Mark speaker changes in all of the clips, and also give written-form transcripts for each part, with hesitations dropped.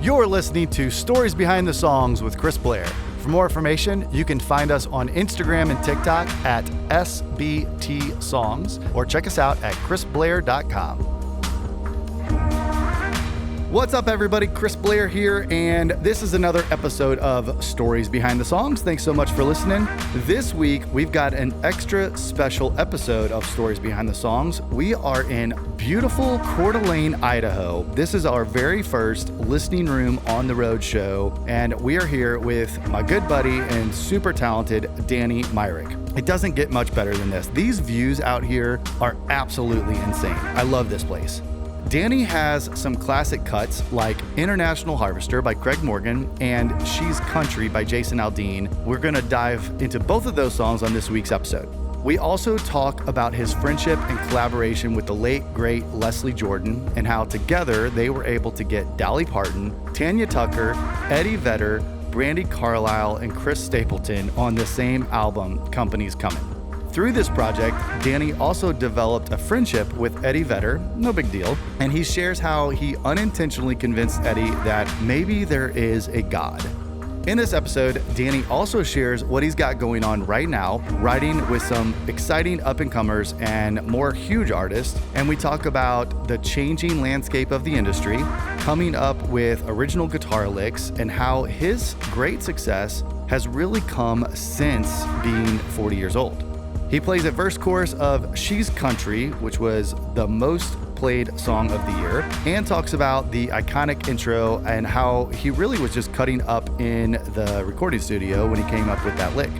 Speaker 1: You're listening to Stories Behind the Songs with Chris Blair. For more information, you can find us on Instagram and TikTok at SBT Songs, or check us out at chrisblair.com. What's up, everybody? Chris Blair here, and this is another episode of Stories Behind the Songs. Thanks so much for listening. This week, we've got an extra special episode of Stories Behind the Songs. We are in beautiful Coeur d'Alene, Idaho. This is our very first listening room on the road show, and we are here with my good buddy and super talented Danny Myrick. It doesn't get much better than this. These views out here are absolutely insane. I love this place. Danny has some classic cuts like International Harvester by Craig Morgan and She's Country by Jason Aldean. We're going to dive into both of those songs on this week's episode. We also talk about his friendship and collaboration with the late, great Leslie Jordan and how together they were able to get Dolly Parton, Tanya Tucker, Eddie Vedder, Brandi, Carlile, and Chris Stapleton on the same album, Company's Comin. Through this project, Danny also developed a friendship with Eddie Vedder, no big deal, and he shares how he unintentionally convinced Eddie that maybe there is a God. In this episode, Danny also shares what he's got going on right now, writing with some exciting up-and-comers and more huge artists, and we talk about the changing landscape of the industry, coming up with original guitar licks, and how his great success has really come since being 40 years old. He plays a verse chorus of She's Country, which was the most played song of the year, and talks about the iconic intro and how he really was just cutting up in the recording studio when he came up with that lick.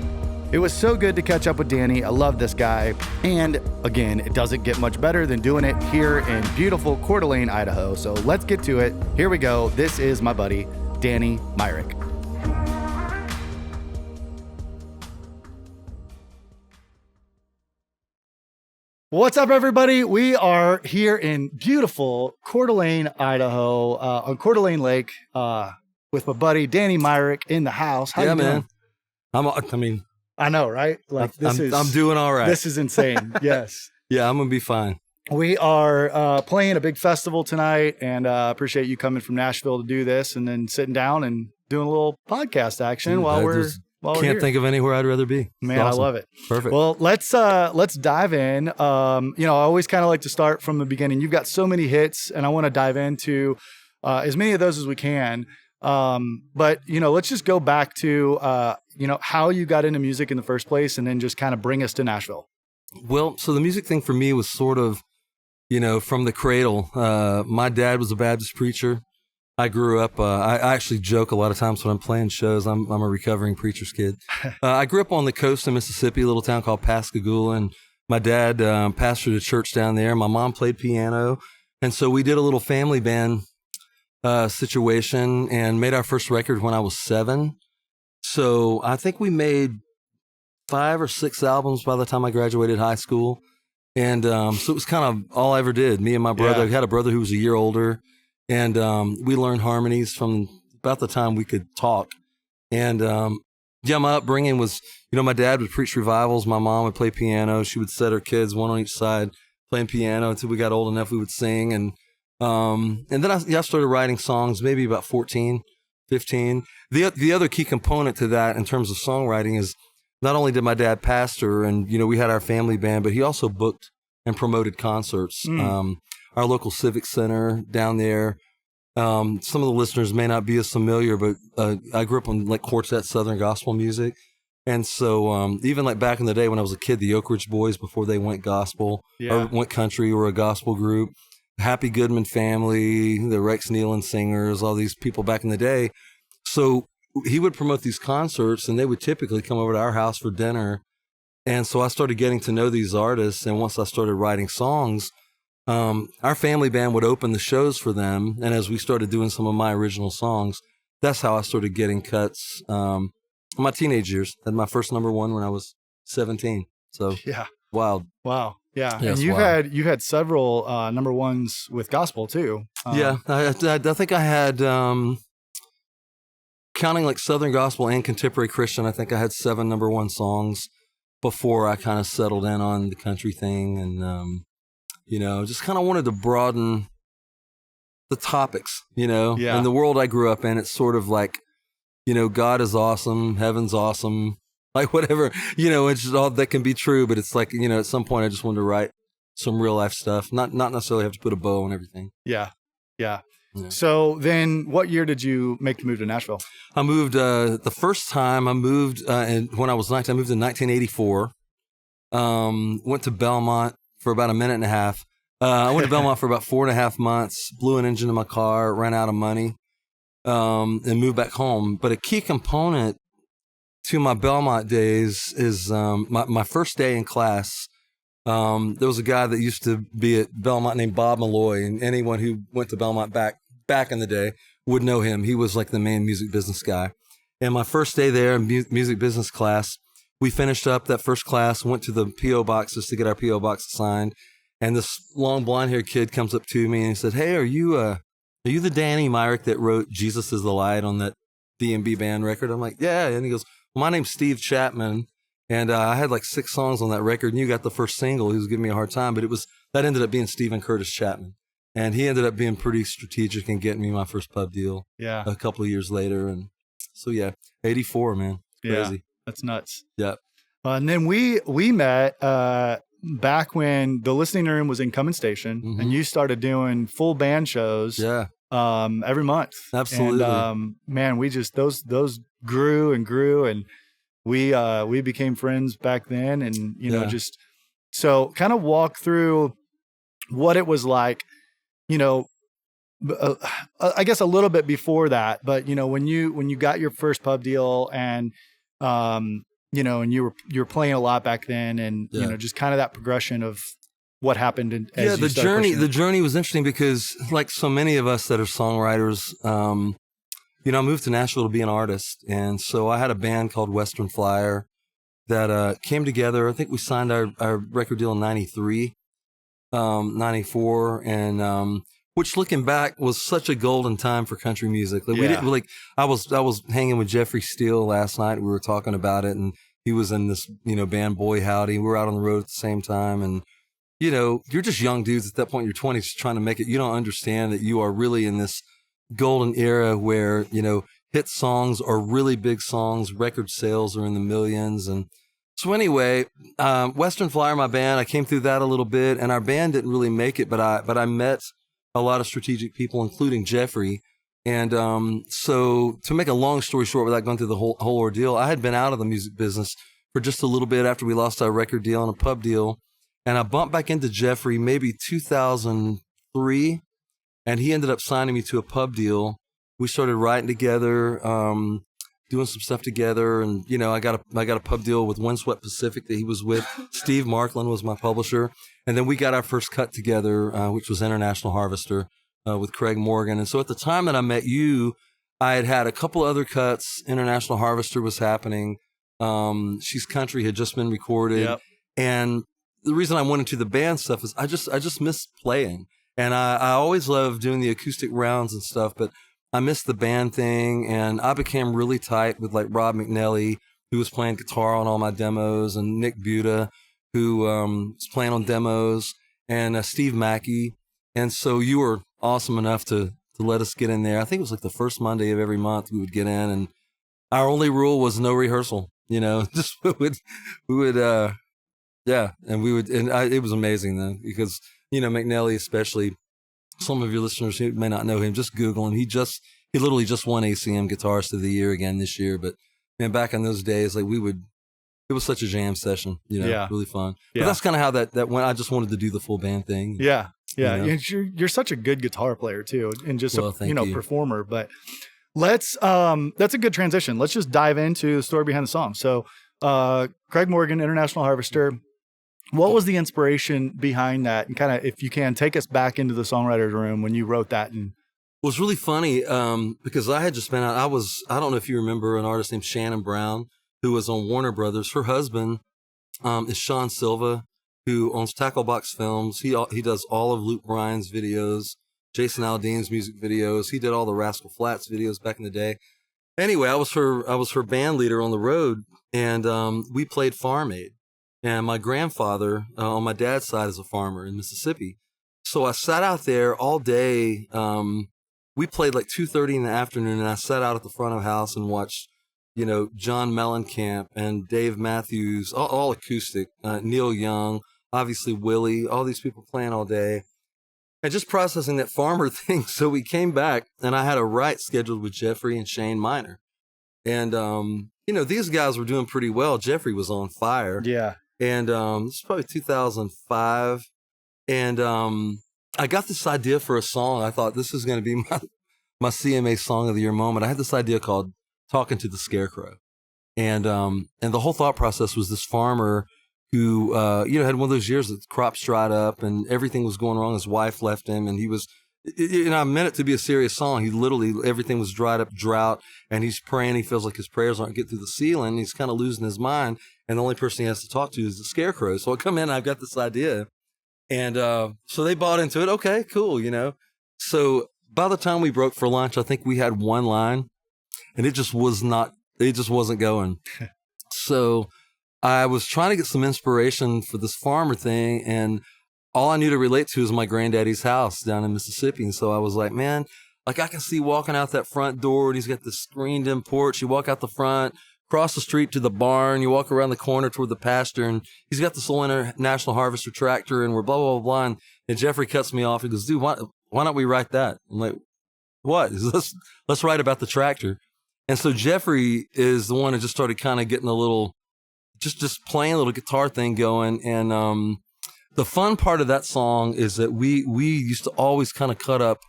Speaker 1: It was so good to catch up with Danny. I love this guy. And again, it doesn't get much better than doing it here in beautiful Coeur d'Alene, Idaho. So let's get to it. Here we go. This is my buddy, Danny Myrick. What's up, everybody? We are here in beautiful Coeur d'Alene, Idaho, on Coeur d'Alene Lake, with my buddy Danny Myrick in the house. How you doing?
Speaker 2: Man.
Speaker 1: I know, right? Like
Speaker 2: I'm doing all right.
Speaker 1: This is insane. Yes.
Speaker 2: Yeah, I'm gonna be fine.
Speaker 1: We are playing a big festival tonight, and appreciate you coming from Nashville to do this, and then sitting down and doing a little podcast action while we're
Speaker 2: Can't think of anywhere I'd rather be.
Speaker 1: Man, awesome. I love it.
Speaker 2: Perfect.
Speaker 1: Well, let's dive in. I always kind of like to start from the beginning. You've got so many hits, and I want to dive into as many of those as we can. But let's just go back to how you got into music in the first place, and then just kind of bring us to Nashville.
Speaker 2: Well, so the music thing for me was sort of, from the cradle. My dad was a Baptist preacher. I grew up, I actually joke a lot of times when I'm playing shows, I'm a recovering preacher's kid. I grew up on the coast of Mississippi, a little town called Pascagoula, and my dad pastored a church down there. My mom played piano, and so we did a little family band situation and made our first record when I was 7. So I think we made 5 or 6 albums by the time I graduated high school, and so it was kind of all I ever did. Me and my brother, I had a brother who was a year older, and we learned harmonies from about the time we could talk. And my upbringing was, my dad would preach revivals. My mom would play piano. She would set her kids one on each side playing piano until we got old enough we would sing. And then I started writing songs maybe about 14, 15. The other key component to that in terms of songwriting is not only did my dad pastor and, we had our family band, but he also booked and promoted concerts. Our local civic center down there. Some of the listeners may not be as familiar, but I grew up on like quartet Southern gospel music. And so even like back in the day when I was a kid, the Oak Ridge Boys, before they went gospel or went country, were a gospel group. Happy Goodman family, the Rex Nealon singers, all these people back in the day. So he would promote these concerts, and they would typically come over to our house for dinner. And so I started getting to know these artists. And once I started writing songs, our family band would open the shows for them. And as we started doing some of my original songs, that's how I started getting cuts. My teenage years, had my first number one when I was 17. So wild.
Speaker 1: Wow. Yeah.
Speaker 2: And
Speaker 1: you've had several number ones with gospel too.
Speaker 2: I think I had, counting like Southern gospel and contemporary Christian, I think I had 7 number one songs before I kind of settled in on the country thing. And, just kind of wanted to broaden the topics,
Speaker 1: Yeah.
Speaker 2: and the world I grew up in, it's sort of like, God is awesome, heaven's awesome, like whatever, it's just all that can be true. But it's like, at some point I just wanted to write some real life stuff, not necessarily have to put a bow on everything.
Speaker 1: Yeah.
Speaker 2: Yeah.
Speaker 1: So then what year did you make the move to Nashville?
Speaker 2: I moved, the first time I moved, and when I was 19, I moved in 1984, went to Belmont for about a minute and a half. I went to Belmont for about 4.5 months, blew an engine in my car, ran out of money, and moved back home. But a key component to my Belmont days is my first day in class. There was a guy that used to be at Belmont named Bob Malloy, and anyone who went to Belmont back in the day would know him. He was like the main music business guy. And my first day there in music business class, we finished up that first class, went to the P.O. boxes to get our P.O. box assigned. And this long blonde-haired kid comes up to me and he said, "Hey, are you the Danny Myrick that wrote Jesus is the Light on that D&B band record?" I'm like, "Yeah." And he goes, "Well, my name's Steve Chapman, and I had like 6 songs on that record, and you got the first single." He was giving me a hard time, but that ended up being Stephen Curtis Chapman. And he ended up being pretty strategic in getting me my first pub deal a couple of years later. And so, 84, man. It's crazy.
Speaker 1: Yeah, that's nuts.
Speaker 2: Yeah.
Speaker 1: And then we met back when the listening room was in Comin Station,
Speaker 2: Mm-hmm.
Speaker 1: and you started doing full band shows every month.
Speaker 2: Absolutely.
Speaker 1: And man, we just those grew and grew, and we became friends back then. And just so kind of walk through what it was like, I guess a little bit before that, but when you got your first pub deal, and and you were playing a lot back then, and just kind of that progression of what happened.
Speaker 2: The journey was interesting because, like so many of us that are songwriters, I moved to Nashville to be an artist, and so I had a band called Western Flyer that came together. I think we signed our record deal in 93, 94, and which, looking back, was such a golden time for country music. Like, we didn't I was hanging with Jeffrey Steele last night. We were talking about it, and he was in this, band Boy Howdy. We were out on the road at the same time, and you're just young dudes at that point in your 20s trying to make it. You don't understand that you are really in this golden era where, hit songs are really big songs, record sales are in the millions. And so anyway, Western Flyer, my band, I came through that a little bit, and our band didn't really make it, but I met a lot of strategic people, including Jeffrey. And so to make a long story short, without going through the whole ordeal, I had been out of the music business for just a little bit after we lost our record deal and a pub deal. And I bumped back into Jeffrey maybe 2003, and he ended up signing me to a pub deal. We started writing together, doing some stuff together. And, I got a pub deal with Windswept Pacific that he was with. Steve Markland was my publisher. And then we got our first cut together, which was International Harvester with Craig Morgan. And so at the time that I met you, I had a couple other cuts. International Harvester was happening. She's Country had just been recorded. Yep. And the reason I went into the band stuff is I just miss playing. And I always loved doing the acoustic rounds and stuff, but I missed the band thing. And I became really tight with like Rob McNelly, who was playing guitar on all my demos, and Nick Buda, who was playing on demos, and Steve Mackey. And so you were awesome enough to let us get in there. I think it was like the first Monday of every month we would get in, and our only rule was no rehearsal. Just we would it was amazing though, because McNelly, especially, some of your listeners who may not know him, just Google him. He literally just won ACM Guitarist of the Year again this year. But man, back in those days, like it was such a jam session, really fun. But that's kind of how that went. I just wanted to do the full band thing.
Speaker 1: Yeah. You're such a good guitar player too, and just performer. But that's a good transition. Let's just dive into the story behind the song. So, Craig Morgan, International Harvester. What was the inspiration behind that? And kind of, if you can, take us back into the songwriter's room when you wrote that. And
Speaker 2: well, it's really funny because I had just been out. I don't know if you remember an artist named Shannon Brown, who was on Warner Brothers. Her husband is Sean Silva, who owns Tackle Box Films. He does all of Luke Bryan's videos, Jason Aldean's music videos. He did all the Rascal Flatts videos back in the day. Anyway, I was her band leader on the road, and we played Farm Aid. And my grandfather on my dad's side is a farmer in Mississippi. So I sat out there all day. We played like 2:30 in the afternoon, and I sat out at the front of the house and watched, John Mellencamp and Dave Matthews, all acoustic, Neil Young, obviously Willie, all these people playing all day, and just processing that Farmer thing. So we came back, and I had a write scheduled with Jeffrey and Shane Miner. And, these guys were doing pretty well. Jeffrey was on fire.
Speaker 1: Yeah.
Speaker 2: And this is probably 2005. And I got this idea for a song. I thought this is going to be my CMA Song of the Year moment. I had this idea called Talking to the Scarecrow. And the whole thought process was this farmer who, had one of those years that crops dried up and everything was going wrong. His wife left him, and he was, I meant it to be a serious song. He literally, everything was dried up, drought, and he's praying. He feels like his prayers aren't getting through the ceiling. He's kind of losing his mind, and the only person he has to talk to is the Scarecrow. So I come in, and I've got this idea. And so they bought into it. Okay, cool, So by the time we broke for lunch, I think we had one line, and it just wasn't going. So I was trying to get some inspiration for this farmer thing, and all I knew to relate to is my granddaddy's house down in Mississippi. And so I was like, man, like I can see walking out that front door, and he's got this screened-in porch. You walk out the front, cross the street to the barn, you walk around the corner toward the pasture, and he's got this little International Harvester tractor, and we're blah, blah, blah, blah. And Jeffrey cuts me off. He goes, dude, why don't we write that? I'm like, what? Let's write about the tractor. And so Jeffrey is the one who just started kind of getting a little, just playing a little guitar thing going. And the fun part of that song is that we used to always kind of cut up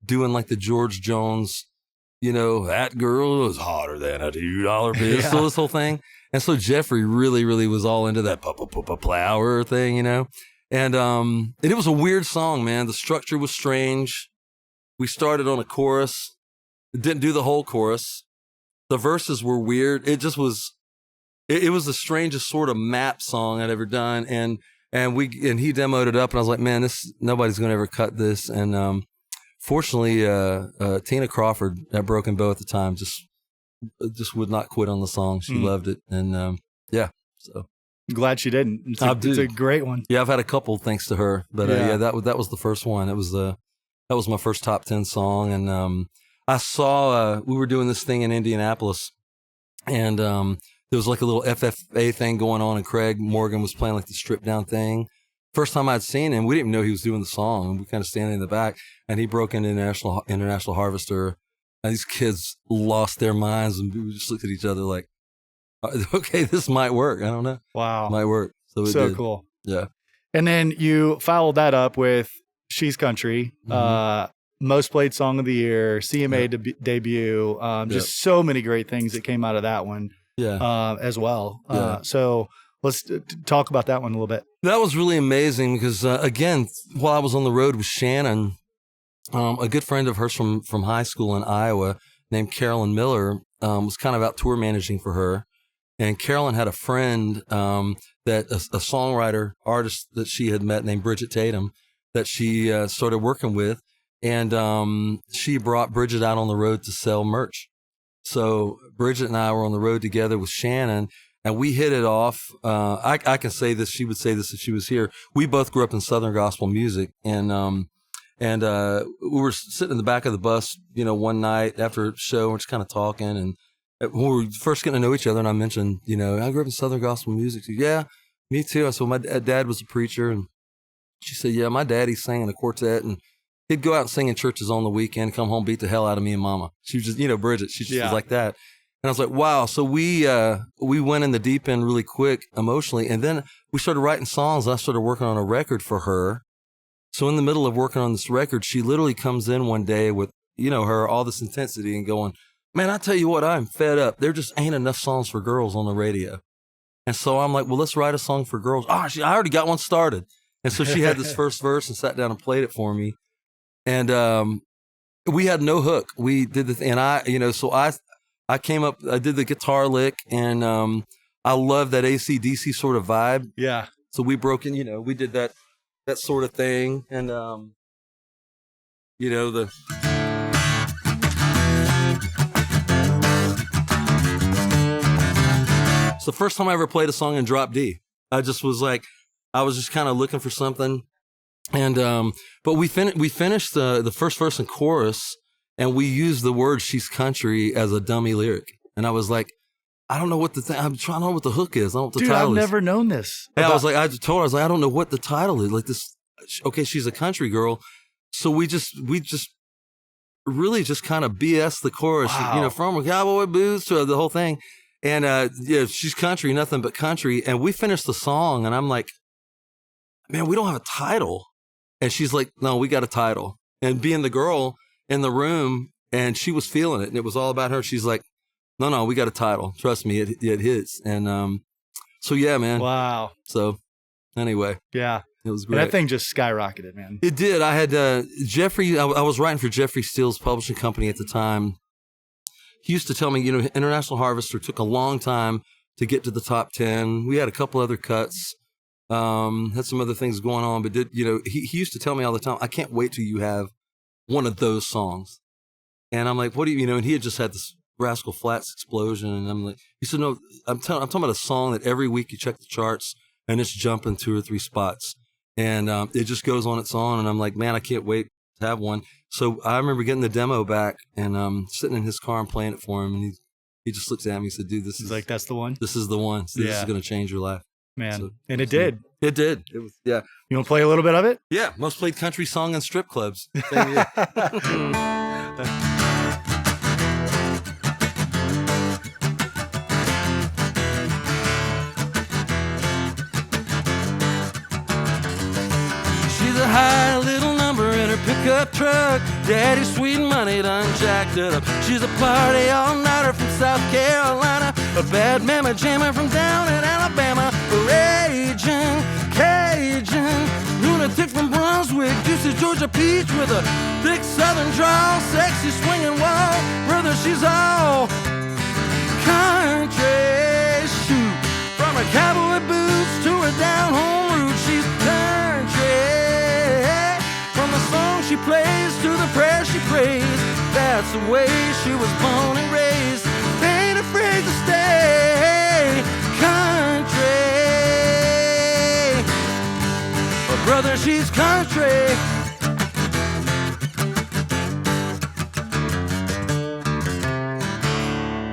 Speaker 2: doing like the George Jones, that girl is hotter than a $2 bill.
Speaker 1: Yeah.
Speaker 2: So this whole thing. And so Jeffrey really, really was all into that flower thing, And it was a weird song, man. The structure was strange. We started on a chorus. It didn't do the whole chorus. The verses were weird. It just was, it was the strangest sort of map song I'd ever done. And he demoed it up, and I was like, man, nobody's going to ever cut this. And fortunately, Tina Crawford at Broken Bow at the time just would not quit on the song. She loved it. And so.
Speaker 1: Glad she didn't. It's a great one.
Speaker 2: Yeah, I've had a couple thanks to her. But that was the first one. That was my first top 10 song. And I saw, we were doing this thing in Indianapolis, and there was like a little FFA thing going on, and Craig Morgan was playing like the stripped down thing. First time I'd seen him, we didn't even know he was doing the song, and we kind of standing in the back, and he broke into International Harvester, and these kids lost their minds, and we just looked at each other like, okay, this might work. I don't know.
Speaker 1: Wow.
Speaker 2: Might work. So it did.
Speaker 1: Cool.
Speaker 2: Yeah.
Speaker 1: And then you followed that up with She's Country, most played song of the year, CMA debut, just so many great things that came out of that one as well. So let's talk about that one a little bit.
Speaker 2: That was really amazing because, again, while I was on the road with Shannon, a good friend of hers from high school in Iowa named Carolyn Miller was kind of out tour managing for her. And Carolyn had a friend that a songwriter, artist that she had met named Bridget Tatum that she started working with. And she brought Bridget out on the road to sell merch. So Bridget and I were on the road together with Shannon, and we hit it off. I can say this. She would say this if she was here. We both grew up in Southern gospel music, and we were sitting in the back of the bus, one night after a show, we're just kind of talking, and when we were first getting to know each other, and I mentioned, I grew up in Southern gospel music. She said, yeah, me too. I said, my dad was a preacher, and she said, yeah, my daddy sang in a quartet, and he'd go out and sing in churches on the weekend, come home, beat the hell out of me and mama. She was just, Bridget, she just was like that. And I was like, wow. So we went in the deep end really quick emotionally. And then we started writing songs. I started working on a record for her. So in the middle of working on this record, she literally comes in one day with, her, all this intensity and going, man, I tell you what, I'm fed up. There just ain't enough songs for girls on the radio. And so I'm like, well, let's write a song for girls. I already got one started. And so she had this first verse and sat down and played it for me. And we had no hook. We did the thing, and so I came up, I did the guitar lick, and I love that AC/DC sort of vibe.
Speaker 1: Yeah.
Speaker 2: So we broke in, we did that sort of thing, and the. It's the first time I ever played a song in drop D. I just was like, I was just kind of looking for something. And but we finished the first verse and chorus, and we used the word "she's country" as a dummy lyric. And I was like, I don't know what I'm trying to know what the hook is. I don't know what the title is.
Speaker 1: I've never known this.
Speaker 2: Yeah, I told her, I was like, I don't know what the title is. Like this, okay, she's a country girl. So we just really just kind of BS the chorus, from cowboy boots to the whole thing. And she's country, nothing but country. And we finished the song, and I'm like, man, we don't have a title. And she's like, no, we got a title. And being the girl in the room, and she was feeling it, and it was all about her. She's like, no, we got a title. Trust me, it hits. And so yeah, man.
Speaker 1: Wow.
Speaker 2: So anyway,
Speaker 1: yeah,
Speaker 2: it was great.
Speaker 1: And that thing just skyrocketed, man.
Speaker 2: It did. I had Jeffrey. I was writing for Jeffrey Steele's publishing company at the time. He used to tell me, International Harvester took a long time to get to the top 10. We had a couple other cuts. Had some other things going on, but he used to tell me all the time, I can't wait till you have one of those songs. And I'm like, what do you, and he had just had this Rascal Flatts explosion. And I'm like, he said, no, I'm talking about a song that every week you check the charts and it's jumping 2 or 3 spots. And it just goes on its own. And I'm like, man, I can't wait to have one. So I remember getting the demo back and sitting in his car and playing it for him. And he just looks at me and said, dude,
Speaker 1: He's like, that's the one?
Speaker 2: This is the one. So this is going to change your life.
Speaker 1: Man,
Speaker 2: so,
Speaker 1: and it did.
Speaker 2: It did. It was, yeah.
Speaker 1: You want to play a little bit of it?
Speaker 2: Yeah, most played country song in strip clubs. Same year. She's a high little number in her pickup truck. Daddy's sweet money done jacked it up. She's a party all-nighter from South Carolina. A bad mama jammer from down in Alabama. A raging Cajun lunatic from Brunswick. Juicy Georgia peach with a thick southern drawl. Sexy swinging wall. Brother, she's all country. Shoot, from her cowboy boots to her down-home roots. She's country. From the song she plays to the prayer she prays. That's the way she was born and raised. Ain't afraid to stay country. But brother, she's country.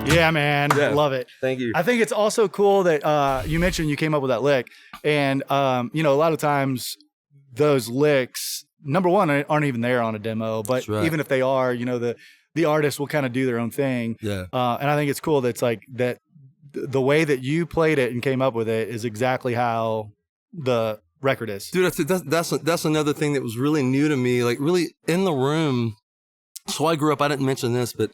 Speaker 1: Yeah, man.
Speaker 2: Yeah.
Speaker 1: Love it.
Speaker 2: Thank you.
Speaker 1: I think it's also cool that you mentioned you came up with that lick. And, a lot of times those licks, number one, aren't even there on a demo. But
Speaker 2: right.
Speaker 1: even if they are, the artist will kind of do their own thing.
Speaker 2: Yeah.
Speaker 1: And I think it's cool that it's like that the way that you played it and came up with it is exactly how the record is.
Speaker 2: Dude, that's another thing that was really new to me, like really in the room. So I grew up, I didn't mention this, but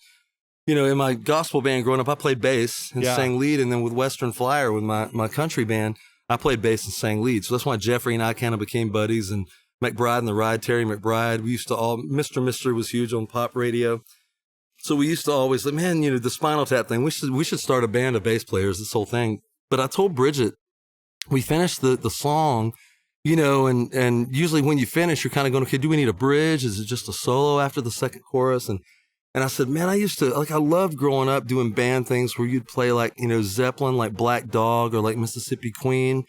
Speaker 2: in my gospel band growing up, I played bass and sang lead. And then with Western Flyer, with my country band, I played bass and sang lead. So that's why Jeffrey and I kind of became buddies. And McBride and the Ride, Terry McBride, we used to Mr. Mister was huge on pop radio. So we used to always like, man, the Spinal Tap thing, we should start a band of bass players, this whole thing. But I told Bridget, we finished the song, and usually when you finish, you're kind of going, okay, do we need a bridge? Is it just a solo after the second chorus? And I said, man, I used to, I loved growing up doing band things where you'd play Zeppelin, like Black Dog or like Mississippi Queen,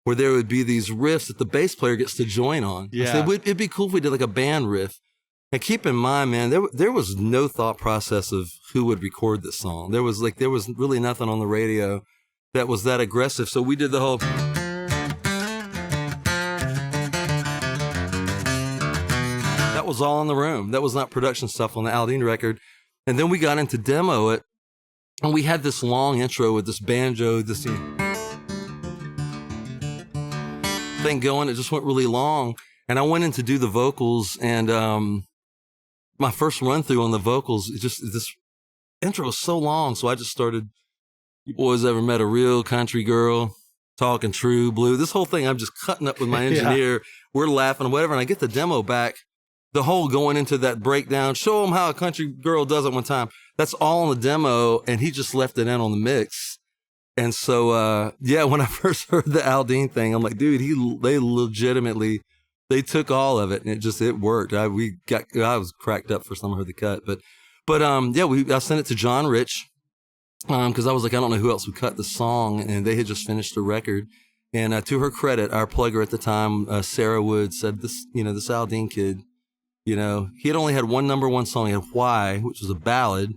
Speaker 2: where there would be these riffs that the bass player gets to join on.
Speaker 1: Yeah.
Speaker 2: I said, it'd be cool if we did like a band riff. And keep in mind, man, there was no thought process of who would record this song. There was really nothing on the radio that was that aggressive. So we did the whole. That was all in the room. That was not production stuff on the Aldean record. And then we got into demo it, and we had this long intro with this banjo, this thing going. It just went really long. And I went in to do the vocals, and my first run through on the vocals, this intro was so long. So I just started, you boys ever met a real country girl? Talking true blue. This whole thing, I'm just cutting up with my engineer. Yeah. We're laughing, whatever. And I get the demo back. The whole going into that breakdown, show them how a country girl does it one time. That's all on the demo, and he just left it in on the mix. And so, when I first heard the Aldean thing, I'm like, dude, they legitimately, they took all of it, and it worked. I was cracked up first time I heard the cut, but I sent it to John Rich, because I was like, I don't know who else would cut the song, and they had just finished the record. And to her credit, our plugger at the time, Sarah Wood, said this Aldean kid, he had only had one number one song. He had Why, which was a ballad.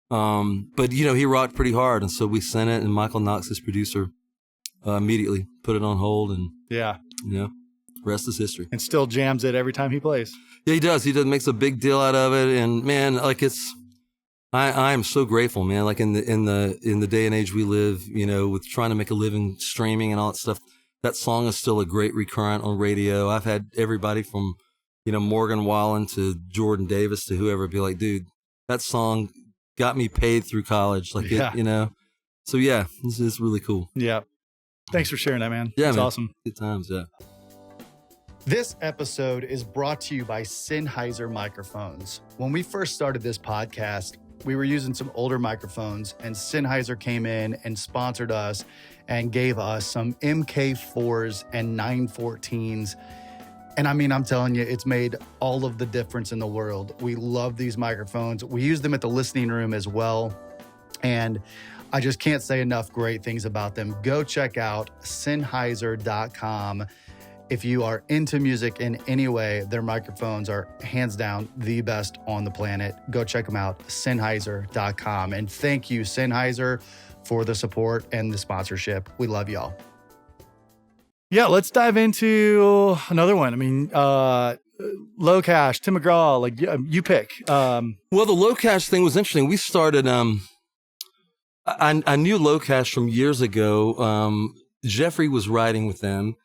Speaker 2: But he rocked pretty hard. And so we sent it, and Michael Knox, his producer, immediately put it on hold, and rest is history.
Speaker 1: And still jams it every time he plays.
Speaker 2: Yeah, he does. He makes a big deal out of it. And man, like I am so grateful, man. Like in the day and age we live, with trying to make a living streaming and all that stuff, that song is still a great recurrent on radio. I've had everybody from, Morgan Wallen to Jordan Davis to whoever be like, dude, that song got me paid through college. Like So yeah, this is really cool.
Speaker 1: Yeah. Thanks for sharing that, man.
Speaker 2: Yeah,
Speaker 1: it's
Speaker 2: man.
Speaker 1: Awesome.
Speaker 2: Good times. Yeah.
Speaker 1: This episode is brought to you by Sennheiser microphones. When we first started this podcast, we were using some older microphones, and Sennheiser came in and sponsored us and gave us some MK4s and 914s. And I mean, I'm telling you, it's made all of the difference in the world. We love these microphones. We use them at the listening room as well. And I just can't say enough great things about them. Go check out Sennheiser.com. If you are into music in any way, their microphones are hands down the best on the planet. Go check them out, Sennheiser.com. And thank you, Sennheiser, for the support and the sponsorship. We love y'all. Yeah, let's dive into another one. I mean, Low Cash, Tim McGraw, like you pick.
Speaker 2: Well, the Low Cash thing was interesting. We started, I knew Low Cash from years ago. Jeffrey was writing with them.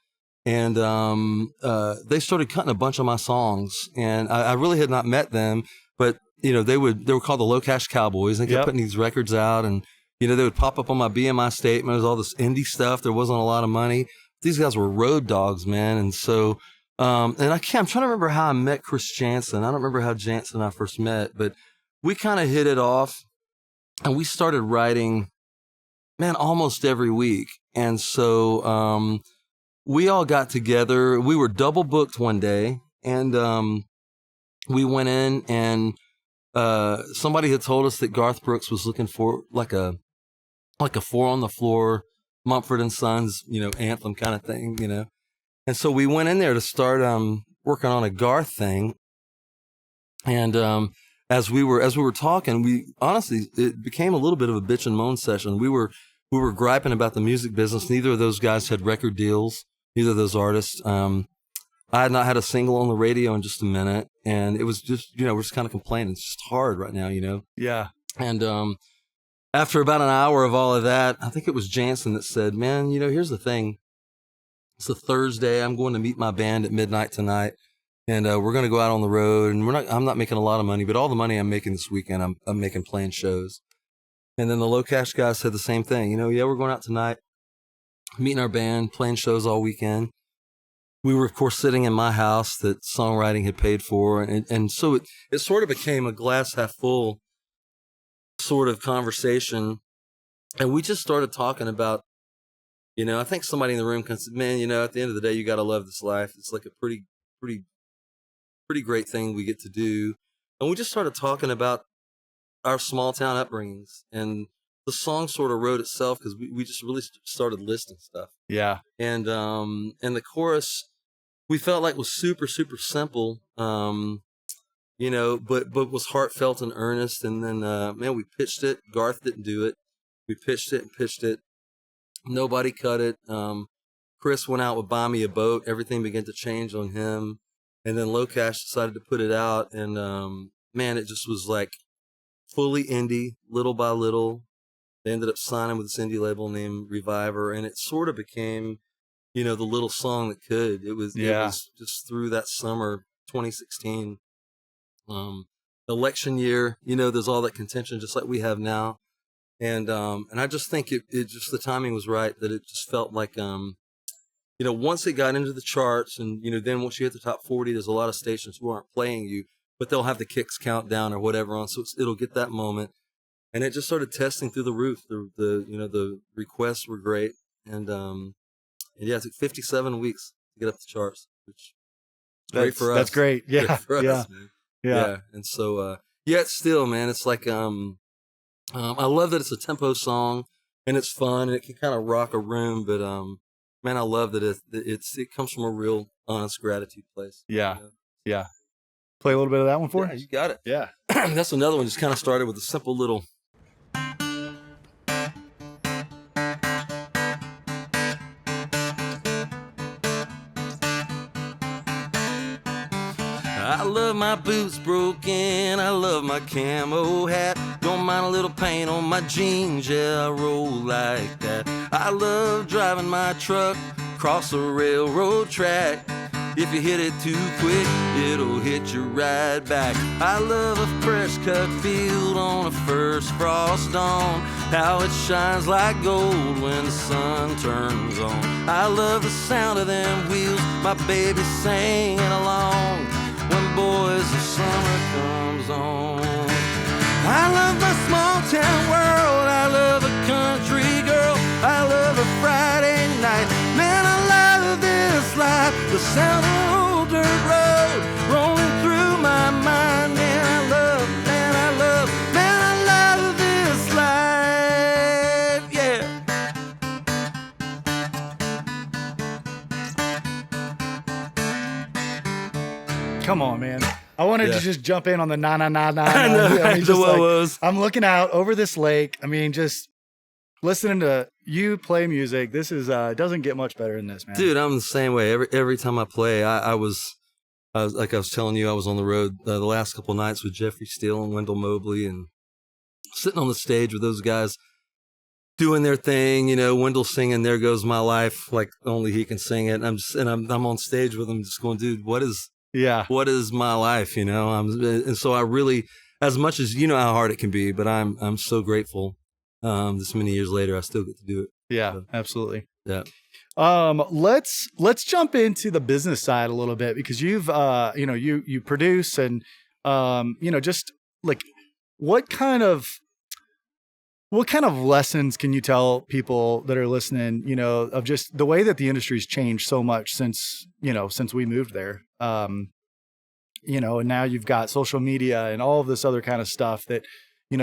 Speaker 2: And they started cutting a bunch of my songs, and I really had not met them, but they were called the Low Cash Cowboys. They kept putting these records out, and they would pop up on my BMI statement. It was all this indie stuff. There wasn't a lot of money. These guys were road dogs, man. And so, I'm trying to remember how I met Chris Jansen. I don't remember how Jansen and I first met, but we kind of hit it off, and we started writing, man, almost every week. And so, we all got together. We were double booked one day, and we went in, and somebody had told us that Garth Brooks was looking for like a four on the floor, Mumford and Sons, anthem kind of thing, And so we went in there to start working on a Garth thing, and as we were talking, it became a little bit of a bitch and moan session. We were griping about the music business. Neither of those guys had record deals. Neither of those artists. I had not had a single on the radio in just a minute, and it was just, we're just kind of complaining. It's just hard right now,
Speaker 1: Yeah.
Speaker 2: And after about an hour of all of that, I think it was Jansen that said, man, here's the thing. It's a Thursday. I'm going to meet my band at midnight tonight, and we're going to go out on the road, and I'm not making a lot of money, but all the money I'm making this weekend, I'm making playing shows. And then the Low Cash guys said the same thing. We're going out tonight, meeting our band, playing shows all weekend. We were, of course, sitting in my house that songwriting had paid for. And so it sort of became a glass half full sort of conversation. And we just started talking about, I think somebody in the room said, man, at the end of the day, you got to love this life. It's like a pretty great thing we get to do. And we just started talking about our small town upbringings, and the song sort of wrote itself because we just really started listing stuff.
Speaker 1: Yeah.
Speaker 2: And the chorus we felt like was super, super simple, but was heartfelt and earnest. And then, we pitched it. Garth didn't do it. We pitched it. Nobody cut it. Chris went out with Buy Me a Boat. Everything began to change on him. And then Low Cash decided to put it out. And, it just was like fully indie, little by little. They ended up signing with this indie label named Reviver, and it sort of became, the little song that could. It was just through that summer, 2016, election year. There's all that contention, just like we have now, and I just think it just the timing was right. That it just felt like, once it got into the charts, and then once you hit the top 40, there's a lot of stations who aren't playing you, but they'll have the Kicks countdown or whatever on, so it'll get that moment. And it just started testing through the roof. The requests were great, and it took 57 weeks to get up the charts, which is great for us.
Speaker 1: That's great. Yeah,
Speaker 2: great for us, man. Yeah. And so, it's still, man. It's like I love that it's a tempo song and it's fun and it can kind of rock a room. But man, I love that it comes from a real honest gratitude place.
Speaker 1: Yeah. Yeah. Play a little bit of that one for
Speaker 2: Yeah,
Speaker 1: us?
Speaker 2: you got it.
Speaker 1: Yeah.
Speaker 2: That's another one. Just kind of started with a simple little. I love my boots broken, I love my camo hat. Don't mind a little paint on my jeans, yeah, I roll like that. I love driving my truck across a railroad track. If you hit it too quick, it'll hit you right back. I love a fresh cut field on a first frost dawn. How it shines like gold when the sun turns on. I love the sound of them wheels, my baby singing along when boys the summer comes on. I love my small town world, I love a country girl, I love a Friday night. Man, I love this life, the sound of old dirt road rolling through my mind. Man, I love this life, yeah.
Speaker 1: Come on, man. I wanted to just jump in on the na na na na.
Speaker 2: I know,
Speaker 1: I mean, just like,
Speaker 2: was.
Speaker 1: I'm looking out over this lake. I mean, just listening to you play music. This is doesn't get much better than this, man.
Speaker 2: Dude, I'm the same way. Every time I play, I was like I was telling you, I was on the road the last couple of nights with Jeffrey Steele and Wendell Mobley, and sitting on the stage with those guys doing their thing. You know, Wendell singing "There Goes My Life" like only he can sing it. And I'm on stage with him, just going, dude, what is my life? You know, and so I really, as much as you know how hard it can be, but I'm so grateful. This many years later, I still get to do it.
Speaker 1: Yeah,
Speaker 2: so,
Speaker 1: absolutely.
Speaker 2: Yeah.
Speaker 1: Let's jump into the business side a little bit, because you've you produce and just like what kind of lessons can you tell people that are listening, of just the way that the industry's changed so much since we moved there, and now you've got social media and all of this other kind of stuff that,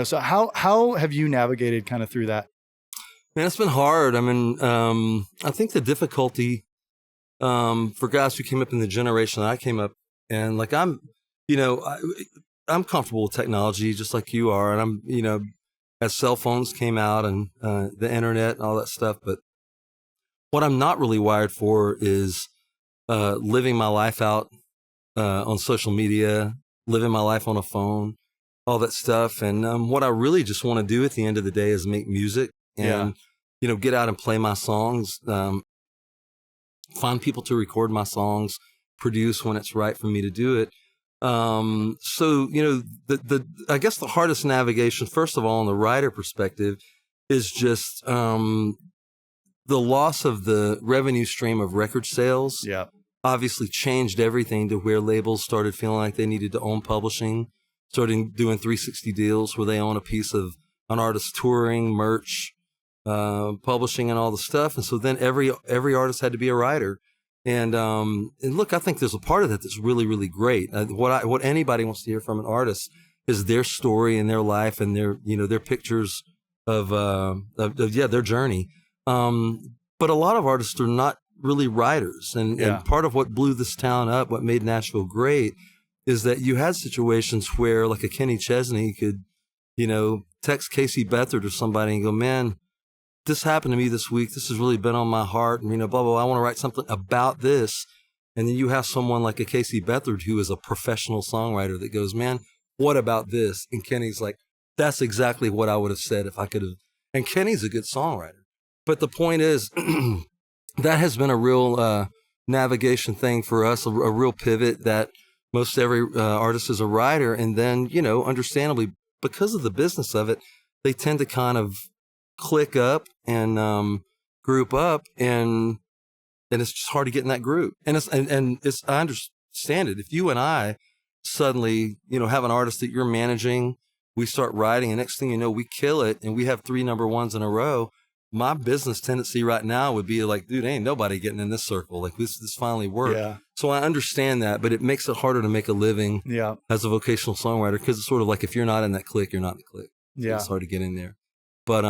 Speaker 1: so how have you navigated kind of through that?
Speaker 2: Man, it's been hard. I mean, I think the difficulty for guys who came up in the generation that I came up, and like I'm comfortable with technology just like you are, and I'm, as cell phones came out and the internet and all that stuff. But what I'm not really wired for is living my life out on social media, living my life on a phone, all that stuff. And what I really just want to do at the end of the day is make music and, get out and play my songs, find people to record my songs, produce when it's right for me to do it. So, I guess the hardest navigation, first of all, on the writer perspective, is just the loss of the revenue stream of record sales.
Speaker 1: Yeah.
Speaker 2: Obviously changed everything to where labels started feeling like they needed to own publishing, started doing 360 deals where they own a piece of an artist's touring, merch, publishing and all the stuff. And so then every artist had to be a writer. And look, I think there's a part of that that's really, really great. What anybody wants to hear from an artist is their story and their life and their pictures of their journey. But a lot of artists are not really writers. And part of what blew this town up, what made Nashville great, is that you had situations where like a Kenny Chesney could, text Casey Beathard or somebody and go, man, this happened to me this week. This has really been on my heart. And, blah, blah, blah. I want to write something about this. And then you have someone like a Casey Beathard who is a professional songwriter that goes, man, what about this? And Kenny's like, that's exactly what I would have said if I could have. And Kenny's a good songwriter. But the point is, that has been a real navigation thing for us, a real pivot that most every artist is a writer. And then, understandably, because of the business of it, they tend to kind of click up and group up, and it's just hard to get in that group. And I understand it. If you and I suddenly, have an artist that you're managing, we start writing, and next thing you know, we kill it, and we have 3 number ones in a row. My business tendency right now would be like, dude, ain't nobody getting in this circle. Like this finally worked. Yeah. So I understand that, but it makes it harder to make a living as a vocational songwriter, because it's sort of like if you're not in that clique, you're not in the clique. Yeah. It's hard to get in there. But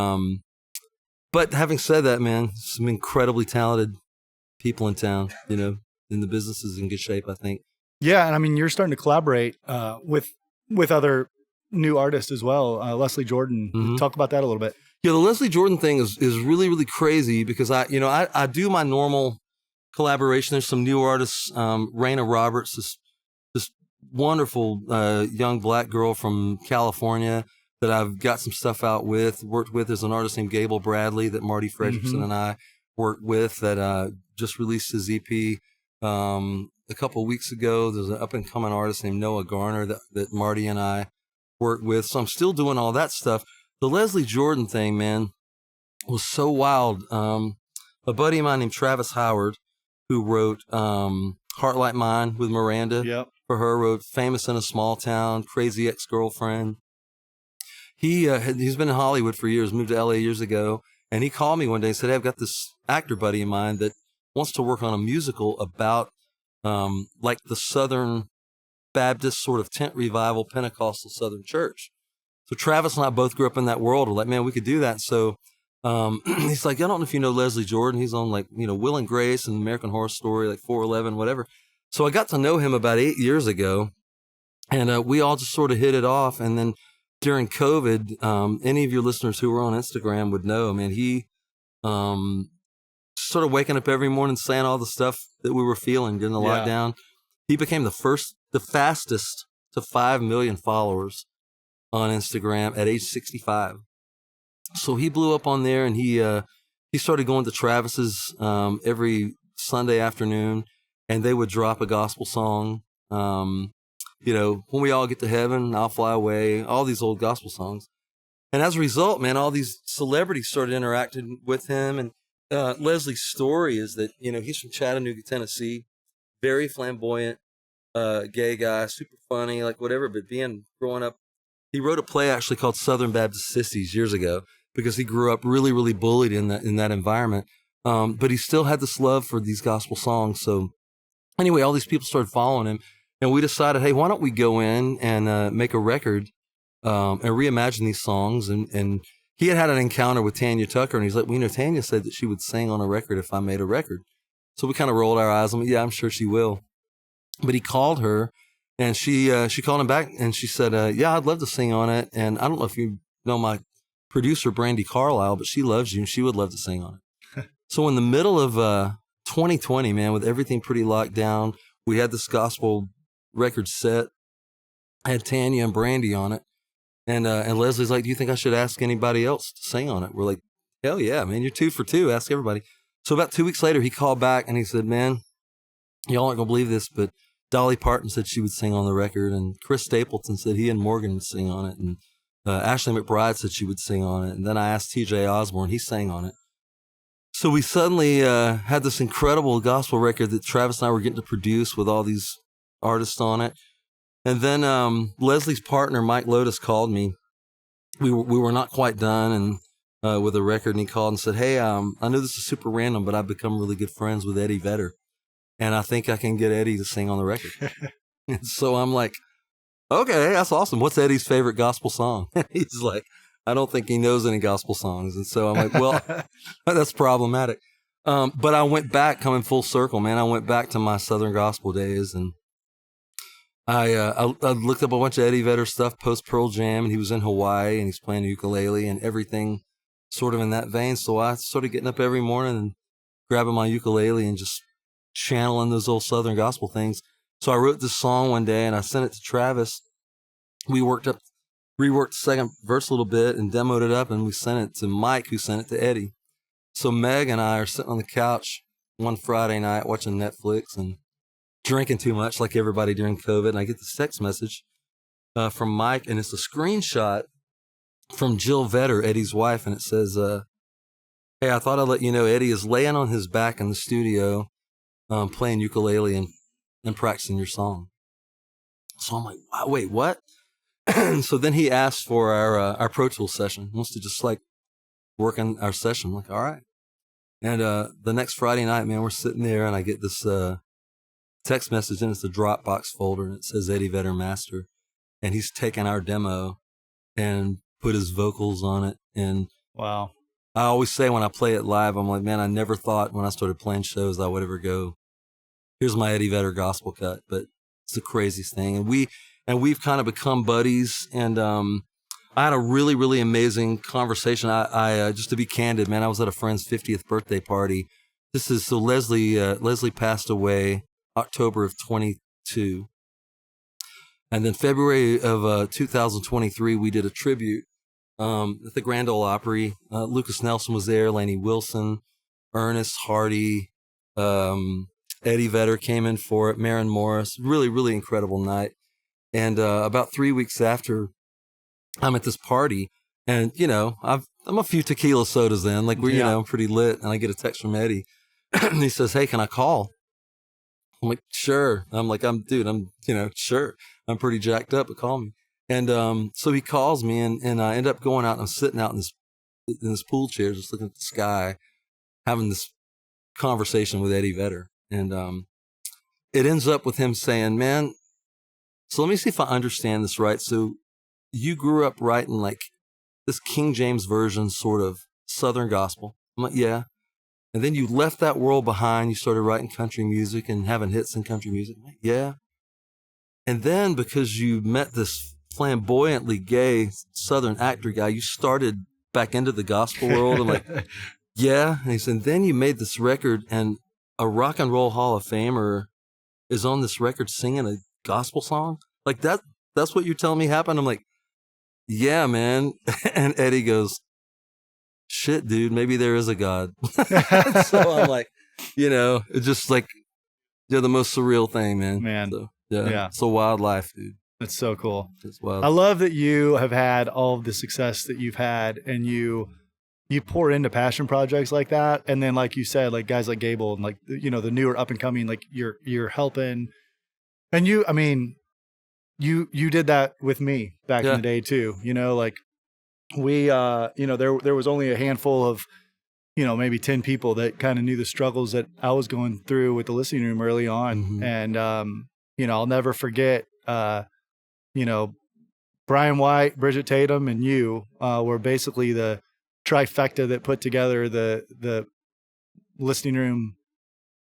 Speaker 2: having said that, man, some incredibly talented people in town, you know, and the business is in good shape, I think.
Speaker 1: Yeah, and I mean, you're starting to collaborate with other new artists as well. Leslie Jordan, talk about that a little bit.
Speaker 2: Yeah, the Leslie Jordan thing is really, really crazy because I do my normal collaboration. There's some new artists, Raina Roberts, this wonderful young black girl from California that I've got some stuff out with, worked with. There's an artist named Gable Bradley that Marty Fredrickson and I worked with that just released his EP a couple of weeks ago. There's an up-and-coming artist named Noah Garner that Marty and I worked with. So I'm still doing all that stuff. The Leslie Jordan thing, man, was so wild. A buddy of mine named Travis Howard, who wrote Heart Like Mine with Miranda for her, wrote Famous in a Small Town, Crazy Ex-Girlfriend. He's been in Hollywood for years, moved to LA years ago, and he called me one day and said, hey, I've got this actor buddy of mine that wants to work on a musical about like the Southern Baptist sort of tent revival Pentecostal Southern church. So Travis and I both grew up in that world. We're like, man, we could do that. So he's like, I don't know if you know Leslie Jordan. He's on like, you know, Will and Grace and American Horror Story, like 411, whatever. So I got to know him about 8 years ago, and we all just sort of hit it off. And then during COVID, any of your listeners who were on Instagram would know, man, he sort of waking up every morning saying all the stuff that we were feeling during the lockdown. He became the fastest to 5 million followers on Instagram at age 65. So he blew up on there, and he started going to Travis's every Sunday afternoon, and they would drop a gospel song. You know, When We All Get to Heaven, I'll Fly Away, all these old gospel songs. And as a result, man, all these celebrities started interacting with him. And Leslie's story is that, you know, he's from Chattanooga, Tennessee, very flamboyant, gay guy, super funny, like whatever. But growing up, he wrote a play actually called Southern Baptist Sissies years ago because he grew up really, really bullied in that environment. But he still had this love for these gospel songs. So anyway, all these people started following him. And we decided, hey, why don't we go in and make a record and reimagine these songs? And he had an encounter with Tanya Tucker, and he's like, well, you know, Tanya said that she would sing on a record if I made a record. So we kind of rolled our eyes. Yeah, I'm sure she will. But he called her, and she called him back, and she said, yeah, I'd love to sing on it. And I don't know if you know my producer, Brandi Carlile, but she loves you, and she would love to sing on it. So in the middle of 2020, man, with everything pretty locked down, we had this gospel record set, had Tanya and Brandi on it. And Leslie's like, do you think I should ask anybody else to sing on it? We're like, hell yeah, man, you're 2 for 2. Ask everybody. So about 2 weeks later, he called back and he said, man, y'all aren't going to believe this, but Dolly Parton said she would sing on the record. And Chris Stapleton said he and Morgan would sing on it. And Ashley McBride said she would sing on it. And then I asked TJ Osborne, he sang on it. So we suddenly had this incredible gospel record that Travis and I were getting to produce with all these artists on it. And then Leslie's partner, Mike Lotus, called me. We were not quite done and with a record, and he called and said, hey, I know this is super random, but I've become really good friends with Eddie Vedder, and I think I can get Eddie to sing on the record. And so I'm like, okay, that's awesome. What's Eddie's favorite gospel song? He's like, I don't think he knows any gospel songs. And so I'm like, well, that's problematic. But I went back, coming full circle, man. I went back to my Southern gospel days, and I looked up a bunch of Eddie Vedder stuff post Pearl Jam, and he was in Hawaii and he's playing ukulele and everything sort of in that vein. So I started getting up every morning and grabbing my ukulele and just channeling those old Southern gospel things. So I wrote this song one day and I sent it to Travis. We reworked the second verse a little bit and demoed it up, and we sent it to Mike, who sent it to Eddie. So Meg and I are sitting on the couch one Friday night watching Netflix and drinking too much like everybody during COVID, and I get this text message from Mike, and it's a screenshot from Jill Vedder, Eddie's wife, and it says, hey, I thought I'd let you know Eddie is laying on his back in the studio playing ukulele and practicing your song. So I'm like, wow, wait, what? So then he asked for our Pro Tools session. He wants to just like work on our session. I'm like, all right. And the next Friday night, man, we're sitting there, and I get this text message, and it's a Dropbox folder, and it says Eddie Vedder Master, and he's taken our demo and put his vocals on it. And
Speaker 1: wow,
Speaker 2: I always say when I play it live, I'm like, man, I never thought when I started playing shows I would ever go, here's my Eddie Vedder gospel cut. But it's the craziest thing. And we've kind of become buddies. And I had a really, really amazing conversation. I just to be candid, man, I was at a friend's 50th birthday party. So Leslie passed away October of 22. And then February of 2023, we did a tribute at the Grand Ole Opry. Lucas Nelson was there, Lainey Wilson, Ernest Hardy, Eddie Vedder came in for it, Maren Morris. Really, really incredible night. And about 3 weeks after, I'm at this party, and I'm a few tequila sodas in, like we're I'm pretty lit, and I get a text from Eddie, and he says, "Hey, can I call?" I'm like, "Sure." I'm like, I'm sure. I'm pretty jacked up, but call me. And so he calls me, and I end up going out, and I'm sitting out in this pool chair, just looking at the sky, having this conversation with Eddie Vedder. And it ends up with him saying, "Man, so let me see if I understand this right. So you grew up writing like this King James version sort of Southern gospel." I'm like, "Yeah." And then you left that world behind. You started writing country music and having hits in country music. I'm like, "Yeah." And then because you met this flamboyantly gay Southern actor guy, you started back into the gospel world. I'm like, "Yeah." And he said, "Then you made this record, and a Rock and Roll Hall of Famer is on this record singing a gospel song? Like that's what you're telling me happened?" I'm like, "Yeah, man." And Eddie goes, "Shit, dude, maybe there is a God." So I'm like, it's just like, the most surreal thing, man.
Speaker 1: Man.
Speaker 2: So, yeah. It's a wild life, dude.
Speaker 1: That's so cool.
Speaker 2: It's wild.
Speaker 1: I love that you have had all of the success that you've had, and you pour into passion projects like that. And then, like you said, like guys like Gable and like, the newer up and coming, like you're helping. And you did that with me back in the day too. Like we, there was only a handful of, maybe 10 people that kind of knew the struggles that I was going through with the listening room early on. Mm-hmm. And, I'll never forget, Brian White, Bridget Tatum, and you were basically the trifecta that put together the listening room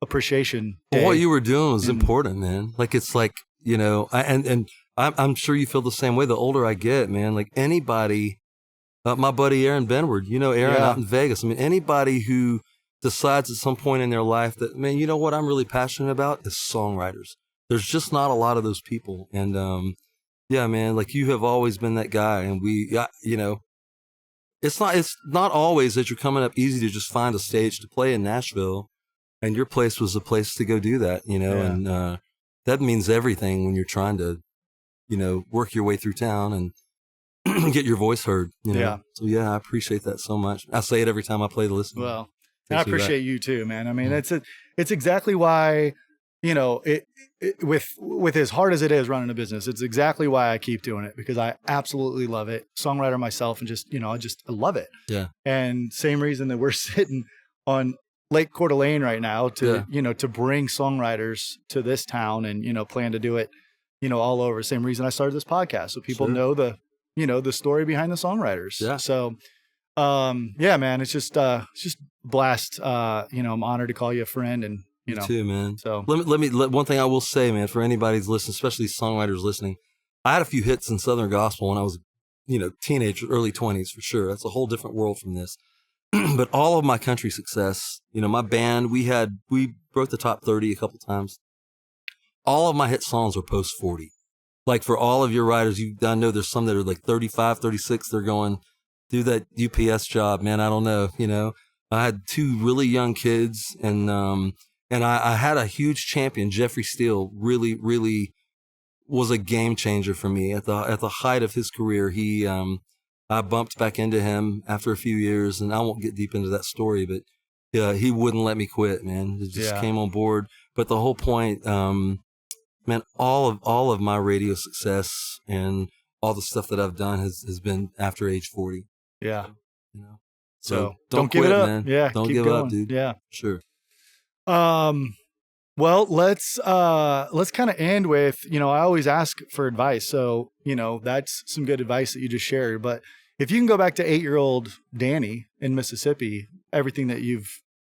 Speaker 1: appreciation day.
Speaker 2: Well, what you were doing was important, man. Like, it's like, I'm sure you feel the same way. The older I get, man, like anybody, my buddy Aaron Benward, Aaron out in Vegas. I mean, anybody who decides at some point in their life that, man, you know what I'm really passionate about is songwriters. There's just not a lot of those people. And, yeah, man, like you have always been that guy. And it's not always that you're coming up easy to just find a stage to play in Nashville. And your place was a place to go do that, and that means everything when you're trying to, work your way through town and get your voice heard,
Speaker 1: Yeah.
Speaker 2: So, yeah, I appreciate that so much. I say it every time I play the listening.
Speaker 1: Well, and I appreciate you too, man. I mean, it's exactly why, with as hard as it is running a business, it's exactly why I keep doing it, because I absolutely love it. Songwriter myself, and just, I love it.
Speaker 2: Yeah.
Speaker 1: And same reason that we're sitting on Lake Coeur D'Alene right now to, to bring songwriters to this town and, plan to do it, all over. Same reason I started this podcast. So people know the story behind the songwriters.
Speaker 2: Yeah.
Speaker 1: So, yeah, man, it's just blast. I'm honored to call you a friend, and,
Speaker 2: Me too, man.
Speaker 1: So
Speaker 2: one thing I will say, man, for anybody who's listening, especially songwriters listening, I had a few hits in Southern gospel when I was, teenager, early 20s for sure. That's a whole different world from this. But all of my country success, my band, we broke the top 30 a couple times. All of my hit songs are post 40. Like for all of your writers, I know there's some that are like 35, 36. They're going, do that UPS job, man. I don't know. I had two really young kids, and I had a huge champion, Jeffrey Steele, really, really was a game changer for me at the height of his career. I bumped back into him after a few years, and I won't get deep into that story, but he wouldn't let me quit, man. He just came on board. But the whole point, man, all of my radio success and all the stuff that I've done has been after age 40.
Speaker 1: Yeah.
Speaker 2: So
Speaker 1: don't
Speaker 2: quit,
Speaker 1: give it up,
Speaker 2: man.
Speaker 1: Yeah.
Speaker 2: Don't
Speaker 1: keep
Speaker 2: give
Speaker 1: going.
Speaker 2: up, dude.
Speaker 1: Yeah.
Speaker 2: Sure.
Speaker 1: Well, let's kind of end with, I always ask for advice. So, that's some good advice that you just shared. But If you can go back to 8-year-old Danny in Mississippi, everything that you've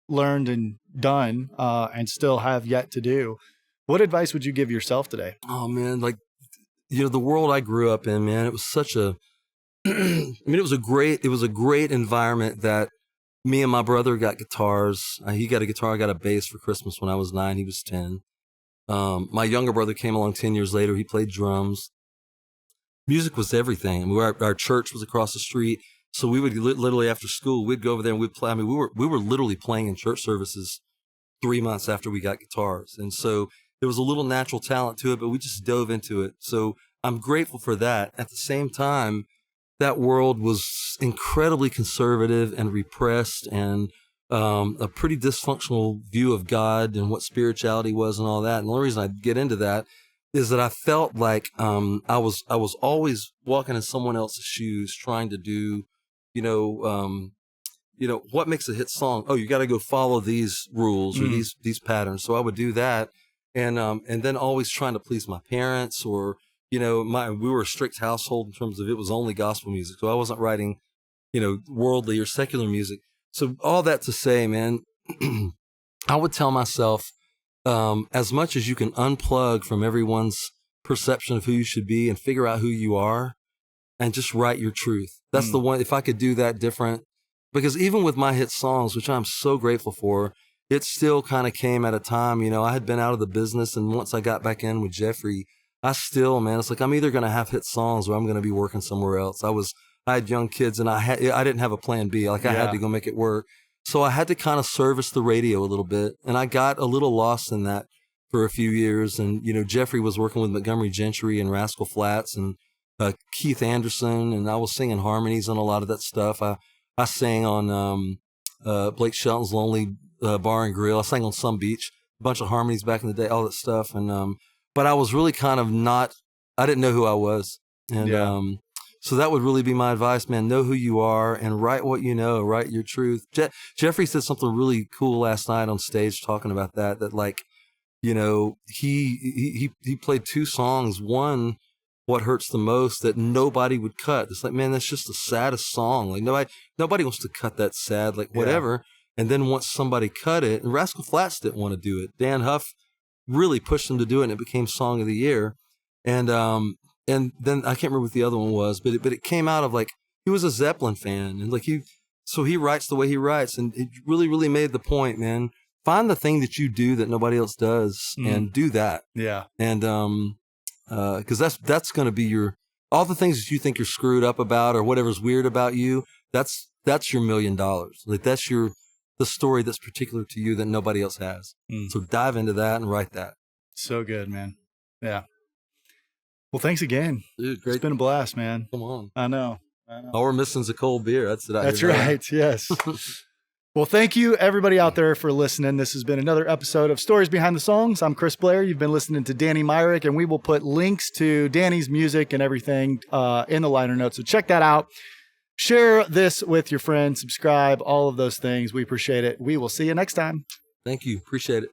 Speaker 1: learned and done and still have yet to do, what advice would you give yourself today?
Speaker 2: Oh man, like, the world I grew up in, man, it was such a, it was a great environment that me and my brother got guitars. He got a guitar, I got a bass for Christmas when I was 9, he was 10. My younger brother came along 10 years later. He played drums. Music was everything. I mean, our church was across the street. So we would literally after school, we'd go over there and we'd play. I mean, we were literally playing in church services 3 months after we got guitars. And so there was a little natural talent to it, but we just dove into it. So I'm grateful for that. At the same time, that world was incredibly conservative and repressed and a pretty dysfunctional view of God and what spirituality was and all that. And the only reason I get into that is that I felt like I was always walking in someone else's shoes, trying to do, what makes a hit song? Oh, you got to go follow these rules or these patterns. So I would do that, and then always trying to please my parents or we were a strict household in terms of it was only gospel music, so I wasn't writing worldly or secular music. So all that to say, man, I would tell myself, as much as you can unplug from everyone's perception of who you should be and figure out who you are and just write your truth. That's the one, if I could do that different, because even with my hit songs, which I'm so grateful for, it still kind of came at a time, I had been out of the business, and once I got back in with Jeffrey, I still, man, it's like I'm either going to have hit songs or I'm going to be working somewhere else. I had young kids and I didn't have a plan B. Like I had to go make it work. So I had to kind of service the radio a little bit, and I got a little lost in that for a few years. And, Jeffrey was working with Montgomery Gentry and Rascal Flatts and Keith Anderson, and I was singing harmonies on a lot of that stuff. I sang on Blake Shelton's Lonely Bar and Grill. I sang on Some Beach, a bunch of harmonies back in the day, all that stuff. And but I was really kind of I didn't know who I was. And so that would really be my advice, man. Know who you are and write what you know, write your truth. Jeffrey said something really cool last night on stage talking about that like, he played 2 songs. One, What Hurts the Most, that nobody would cut. It's like, man, that's just the saddest song. Like nobody wants to cut that sad, like whatever. Yeah. And then once somebody cut it, and Rascal Flatts didn't want to do it. Dan Huff really pushed them to do it, and it became Song of the Year. And then I can't remember what the other one was, but it came out of like, he was a Zeppelin fan, and like so he writes the way he writes, and it really, really made the point, man. Find the thing that you do that nobody else does and do that. Yeah. And, cause that's going to be all the things that you think you're screwed up about or whatever's weird about you. That's your $1 million. Like that's the story that's particular to you that nobody else has. So dive into that and write that.
Speaker 1: So good, man. Yeah. Well, thanks again.
Speaker 2: Dude, great.
Speaker 1: It's been a blast, man.
Speaker 2: Come on.
Speaker 1: I know.
Speaker 2: All we're missing is a cold beer. That's
Speaker 1: right. Yes. Well, thank you everybody out there for listening. This has been another episode of Stories Behind the Songs. I'm Chris Blair. You've been listening to Danny Myrick, and we will put links to Danny's music and everything in the liner notes. So check that out. Share this with your friends, subscribe, all of those things. We appreciate it. We will see you next time.
Speaker 2: Thank you. Appreciate it.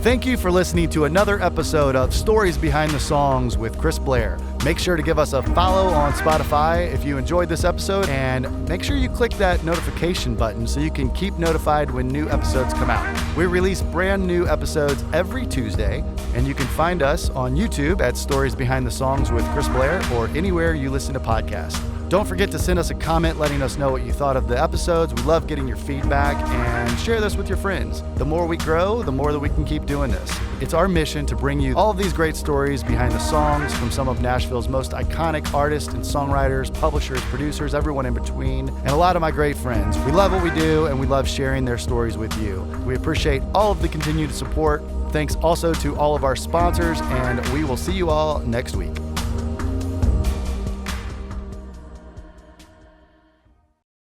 Speaker 1: Thank you for listening to another episode of Stories Behind the Songs with Chris Blair. Make sure to give us a follow on Spotify if you enjoyed this episode, and make sure you click that notification button so you can keep notified when new episodes come out. We release brand new episodes every Tuesday, and you can find us on YouTube at Stories Behind the Songs with Chris Blair or anywhere you listen to podcasts. Don't forget to send us a comment letting us know what you thought of the episodes. We love getting your feedback, and share this with your friends. The more we grow, the more that we can keep doing this. It's our mission to bring you all of these great stories behind the songs from some of Nashville's most iconic artists and songwriters, publishers, producers, everyone in between, and a lot of my great friends. We love what we do, and we love sharing their stories with you. We appreciate all of the continued support. Thanks also to all of our sponsors, and we will see you all next week.